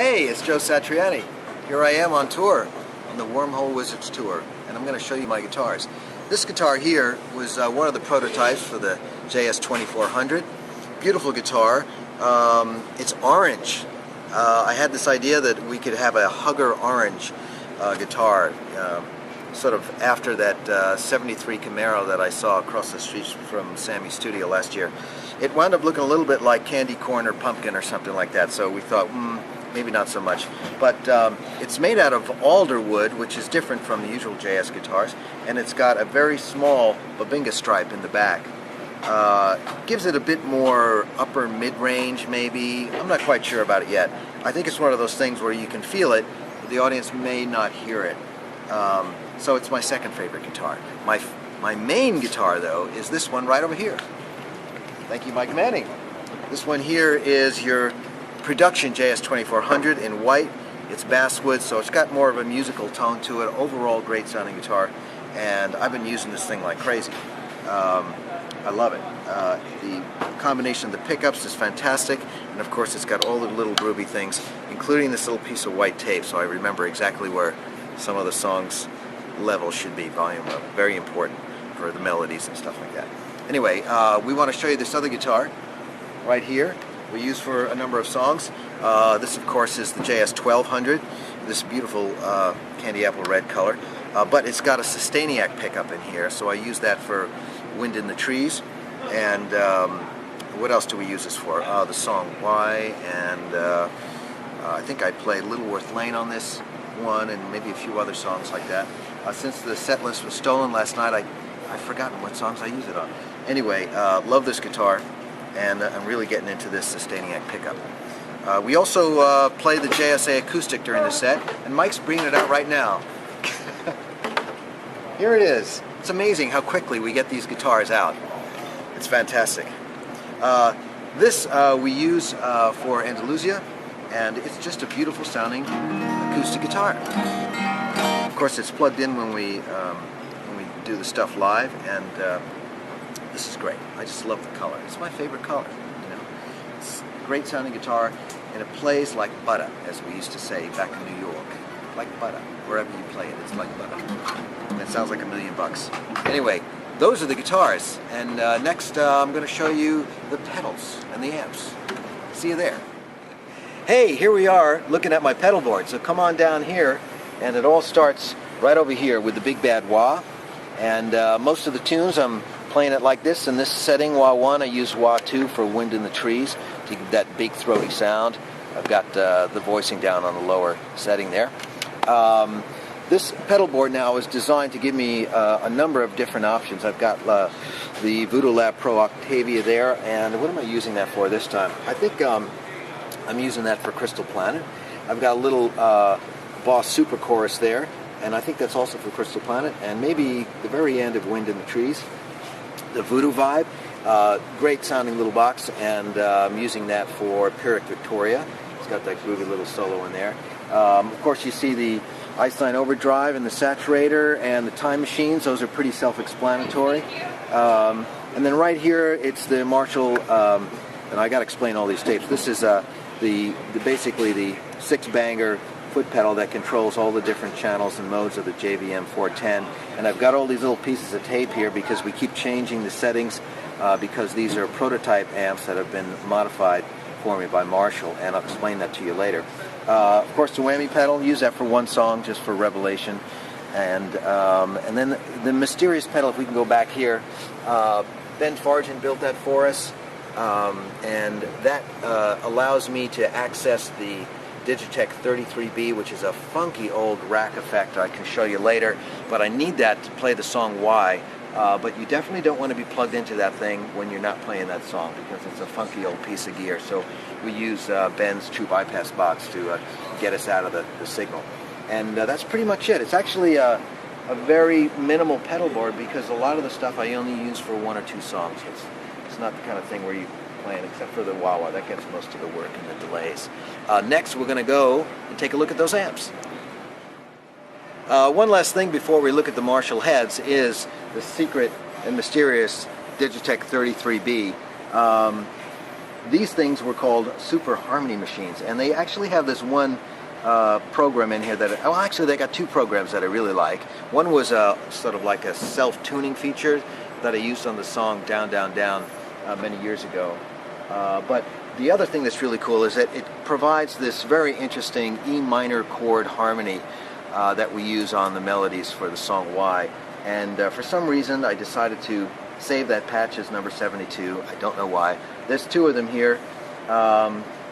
Hey, it's Joe Satriani. Here I am on tour, on the Wormhole Wizards tour, and I'm going to show you my guitars. This guitar here was one of the prototypes for the JS2400. Beautiful guitar. It's orange. I had this idea that we could have a Hugger orange guitar, sort of after that 73 Camaro that I saw across the street from Sammy's studio last year. It wound up looking a little bit like candy corn or pumpkin or something like that, so we thought, maybe not so much. But it's made out of alder wood, which is different from the usual JS guitars, and it's got a very small Babinga stripe in the back. Gives it a bit more upper mid-range maybe. I'm not quite sure about it yet. I think it's one of those things where you can feel it, but the audience may not hear it. So it's my second favorite guitar. My main guitar, though, is this one right over here. Thank you, Mike Manning. This one here is your production JS2400 in white. It's basswood, so it's got more of a musical tone to it. Overall, great sounding guitar, and I've been using this thing like crazy. I love it. The combination of the pickups is fantastic, and of course it's got all the little groovy things, including this little piece of white tape, so I remember exactly where some of the songs' levels should be, volume level. Very important for the melodies and stuff like that. Anyway, we want to show you this other guitar right here. We use for a number of songs. This, of course, is the JS1200. This beautiful candy apple red color. But it's got a Sustainiac pickup in here, so I use that for Wind in the Trees. And what else do we use this for? The song Why, and I think I played Littleworth Lane on this one, and maybe a few other songs like that. Since the set list was stolen last night, I've forgotten what songs I use it on. Anyway, love this guitar, and I'm really getting into this Sustainiac pickup. We also play the JSA acoustic during the set, and Mike's bringing it out right now. Here it is. It's amazing how quickly we get these guitars out. It's fantastic. This we use for Andalusia, and it's just a beautiful sounding acoustic guitar. Of course, it's plugged in when we do the stuff live, and this is great. I just love the color. It's my favorite color. It's a great sounding guitar, and it plays like butter, as we used to say back in New York. Like butter. Wherever you play it, it's like butter. And it sounds like $1,000,000. Anyway, those are the guitars, and next I'm going to show you the pedals and the amps. See you there. Hey, here we are looking at my pedal board. So come on down here, and it all starts right over here with the big bad wah. And most of the tunes I'm playing it like this. In this setting, wah 1, I use wah 2 for Wind in the Trees to give that big throaty sound. I've got the voicing down on the lower setting there. This pedal board now is designed to give me a number of different options. I've got the Voodoo Lab Pro Octavia there, and what am I using that for this time? I think I'm using that for Crystal Planet. I've got a little Boss Super Chorus there, and I think that's also for Crystal Planet, and maybe the very end of Wind in the Trees. The Voodoo Vibe, great sounding little box, and I'm using that for Pyrrhic Victoria. It's got that groovy little solo in there. Of course, you see the Iceline Overdrive and the Saturator and the Time Machines. Those are pretty self-explanatory. And then right here, it's the Marshall, and I got to explain all these tapes. This is basically the 6-banger foot pedal that controls all the different channels and modes of the JVM 410. And I've got all these little pieces of tape here because we keep changing the settings because these are prototype amps that have been modified for me by Marshall, and I'll explain that to you later. Of course, the whammy pedal, use that for one song, just for Revelation. And then the mysterious pedal, if we can go back here, Ben Fargen built that for us, and that allows me to access the Digitech 33B, which is a funky old rack effect I can show you later, but I need that to play the song Why. But you definitely don't want to be plugged into that thing when you're not playing that song, because it's a funky old piece of gear. So we use Ben's True Bypass box to get us out of the signal. And that's pretty much it. It's actually a very minimal pedal board because a lot of the stuff I only use for 1 or 2 songs. It's not the kind of thing where you playing except for the wah-wah. That gets most of the work and the delays. Next, we're going to go and take a look at those amps. One last thing before we look at the Marshall heads is the secret and mysterious Digitech 33B. these things were called super harmony machines, and they actually have this one program in here that, well, actually they got two programs that I really like. One was sort of like a self-tuning feature that I used on the song Down, Down, Down many years ago. But the other thing that's really cool is that it provides this very interesting E minor chord harmony that we use on the melodies for the song Why. And for some reason I decided to save that patch as number 72. I don't know why. There's two of them here.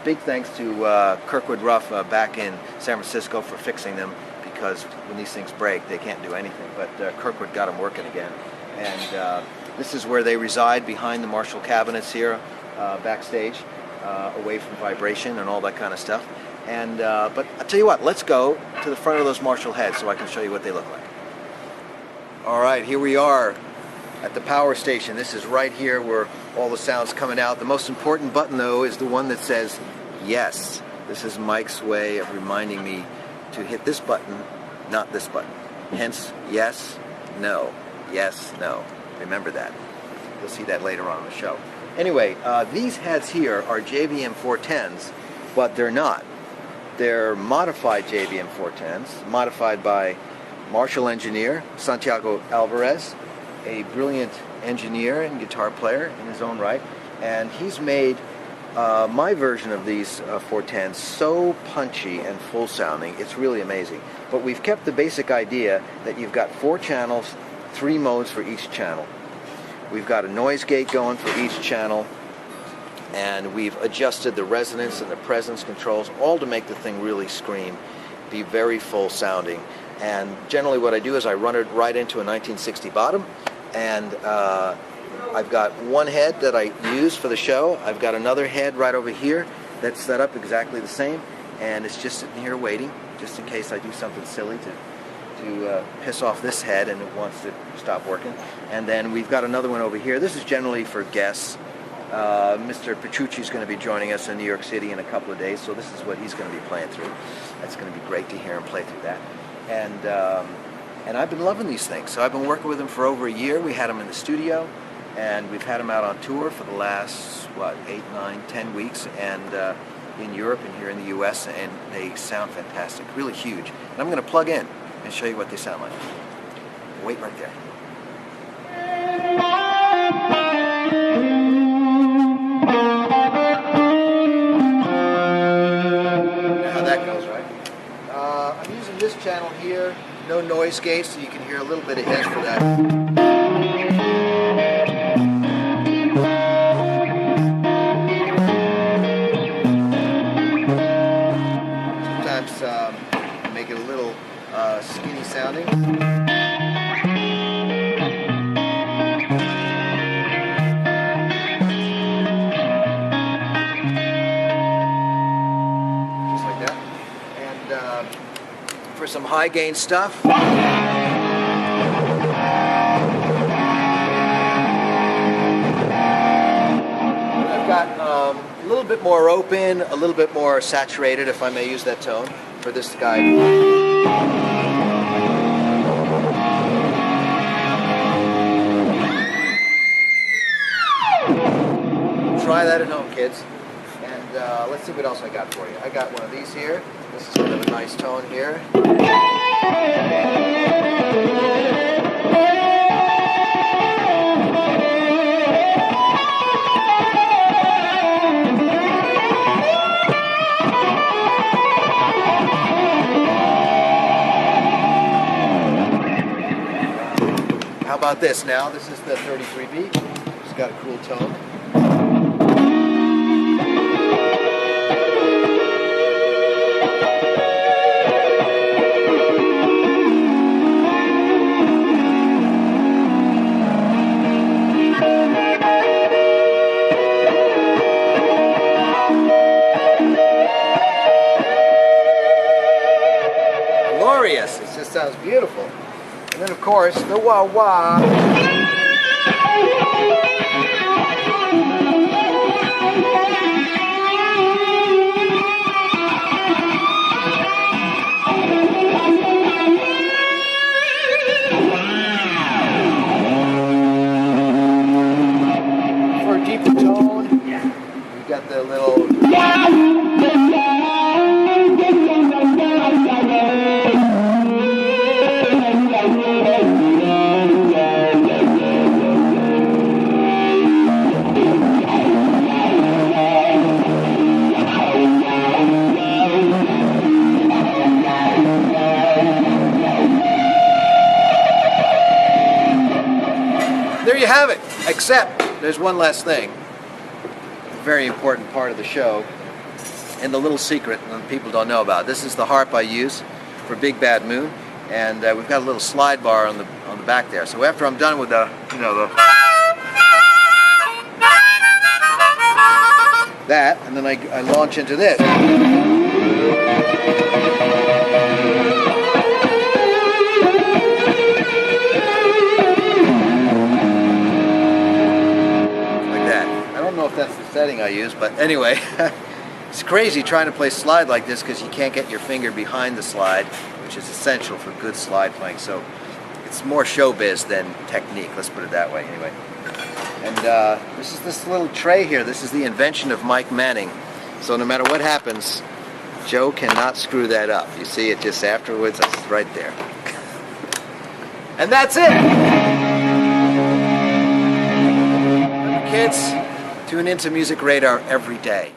Big thanks to Kirkwood Ruff back in San Francisco for fixing them, because when these things break they can't do anything. But Kirkwood got them working again. And this is where they reside, behind the Marshall cabinets here, backstage, away from vibration and all that kind of stuff. And but I'll tell you what, let's go to the front of those Marshall heads so I can show you what they look like. All right, here we are at the power station. This is right here where all the sound's coming out. The most important button, though, is the one that says yes. This is Mike's way of reminding me to hit this button, not this button. Hence, yes, no, yes, no. Remember that. You'll see that later on in the show. Anyway, these heads here are JVM 410s, but they're not. They're modified JVM 410s, modified by Marshall engineer Santiago Alvarez, a brilliant engineer and guitar player in his own right, and he's made my version of these 410s so punchy and full sounding. It's really amazing. But we've kept the basic idea that you've got 4 channels, 3 modes for each channel. We've got a noise gate going for each channel, and we've adjusted the resonance and the presence controls, all to make the thing really scream, be very full sounding. And generally what I do is I run it right into a 1960 bottom, and I've got one head that I use for the show. I've got another head right over here that's set up exactly the same, and it's just sitting here waiting, just in case I do something silly to piss off this head and it wants to stop working. And then we've got another one over here. This is generally for guests. Mr. Petrucci is going to be joining us in New York City in a couple of days, so this is what he's going to be playing through. That's going to be great to hear him play through that. And I've been loving these things. So I've been working with them for over a year. We had them in the studio, and we've had them out on tour for the last, 8, 9, 10 weeks, and in Europe and here in the US, and they sound fantastic, really huge. And I'm going to plug in and show you what they sound like. Wait right there. How that goes, right? I'm using this channel here, no noise gate, so you can hear a little bit of his for that. Sometimes make it a little skinny sounding. Just like that. And for some high gain stuff, I've got a little bit more open, a little bit more saturated, if I may use that tone, for this guy. Try that at home, kids. And let's see what else I got for you. I got one of these here. This is kind of a nice tone here. How about this now? This is the 33B. It's got a cool tone. Glorious. It just sounds beautiful. And then, of course, the wah-wah. For a deeper tone, we've got Except, there's one last thing, a very important part of the show, and the little secret that people don't know about. This is the harp I use for Big Bad Moon, and we've got a little slide bar on the back there. So after I'm done with the that, and then I launch into this. I don't know if that's the setting I use, but anyway, it's crazy trying to play slide like this because you can't get your finger behind the slide, which is essential for good slide playing. So it's more showbiz than technique, let's put it that way anyway. And this is this little tray here. This is the invention of Mike Manning. So no matter what happens, Joe cannot screw that up. You see it just afterwards, it's right there. And that's it! Kids, tune into Music Radar every day.